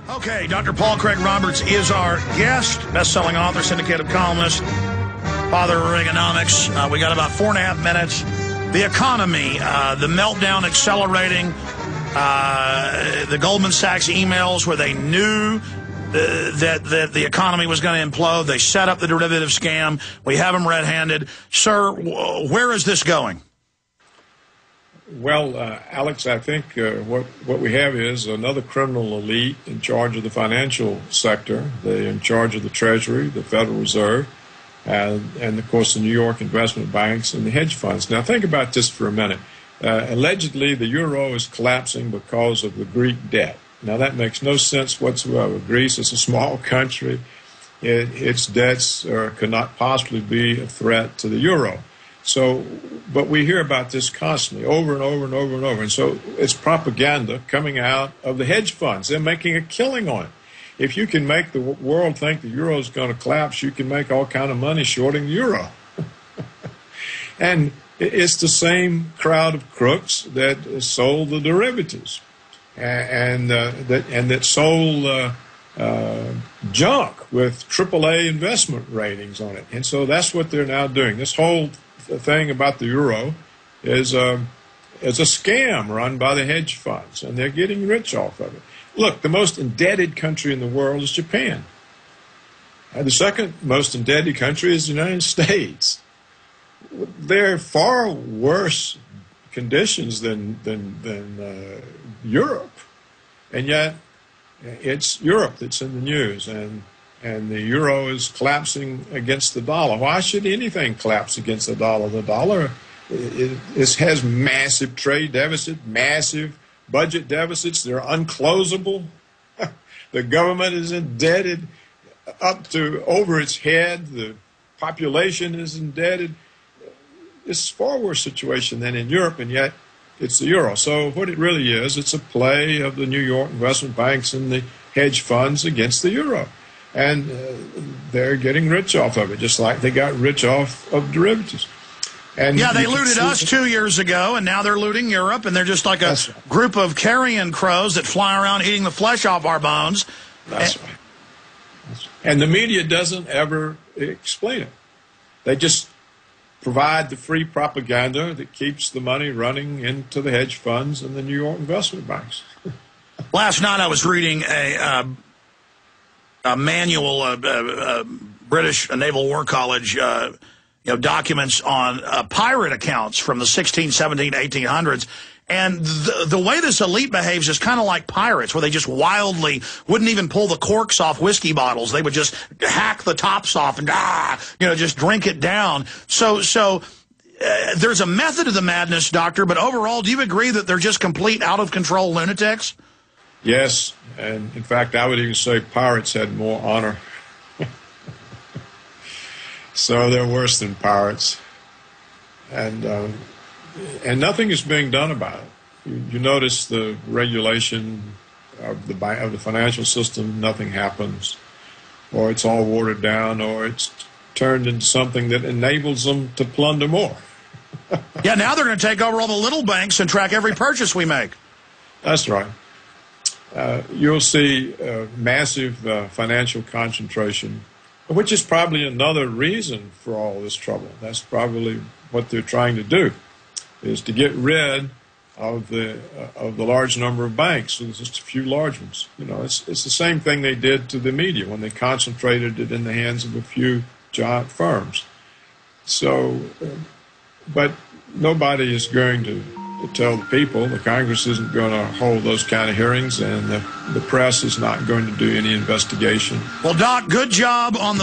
Okay, Dr. Paul Craig Roberts is our guest, best-selling author, syndicated columnist, father of Reaganomics. We got about 4.5 minutes. The economy, the meltdown accelerating, the Goldman Sachs emails where they knew that the economy was going to implode. They set up the derivative scam. We have them red-handed. Sir, where is this going? Well, Alex, I think what we have is another criminal elite in charge of the financial sector. They're in charge of the Treasury, the Federal Reserve, and of course, the New York investment banks and the hedge funds. Now, think about this for a minute. Allegedly, the euro is collapsing because of the Greek debt. Now, that makes no sense whatsoever. Greece is a small country. Its debts could not possibly be a threat to the euro. So, but we hear about this constantly, over and over and over and over. And so it's propaganda coming out of the hedge funds. They're making a killing on it. If you can make the world think the euro is going to collapse, you can make all kind of money shorting the euro. And it's the same crowd of crooks that sold the derivatives and that sold junk with AAA investment ratings on it. And so that's what they're now doing. This whole thing about the euro is a scam run by the hedge funds, and they're getting rich off of it. Look, the most indebted country in the world is Japan. The second most indebted country is the United States. They're far worse conditions than Europe, and yet it's Europe that's in the news, and the euro is collapsing against the dollar. Why should anything collapse against the dollar? The dollar has massive trade deficit, massive budget deficits. They're unclosable. The government is indebted up to over its head. The population is indebted. It's a far worse situation than in Europe, and yet it's the euro. So what it really is, it's a play of the New York investment banks and the hedge funds against the euro. And they're getting rich off of it, just like they got rich off of derivatives. And yeah, they looted us 2 years ago, and now they're looting Europe, and they're just like a group of carrion crows that fly around eating the flesh off our bones. That's right. And the media doesn't ever explain it. They just provide the free propaganda that keeps the money running into the hedge funds and the New York investment banks. Last night I was reading a manual, British Naval War College, documents on pirate accounts from the 16, 17, 1800s. And the way this elite behaves is kind of like pirates, where they just wildly wouldn't even pull the corks off whiskey bottles. They would just hack the tops off and, just drink it down. So there's a method to the madness, Doctor, but overall, do you agree that they're just complete out-of-control lunatics? Yes, and in fact, I would even say pirates had more honor. So they're worse than pirates. And nothing is being done about it. You notice the regulation of the financial system, nothing happens. Or it's all watered down, or it's turned into something that enables them to plunder more. Yeah, now they're going to take over all the little banks and track every purchase we make. That's right. You'll see massive financial concentration, which is probably another reason for all this trouble. That's probably what they're trying to do, is to get rid of the large number of banks. So there's just a few large ones. It's the same thing they did to the media when they concentrated it in the hands of a few giant firms. So, but nobody is going to tell the people. The Congress isn't going to hold those kind of hearings, and the press is not going to do any investigation. Well, Doc, good job on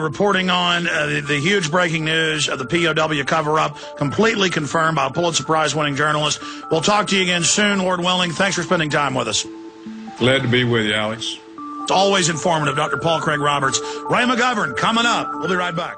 reporting on the huge breaking news of the POW cover-up, completely confirmed by a Pulitzer Prize-winning journalist. We'll talk to you again soon, Lord willing. Thanks for spending time with us. Glad to be with you, Alex. It's always informative, Dr. Paul Craig Roberts. Ray McGovern coming up. We'll be right back.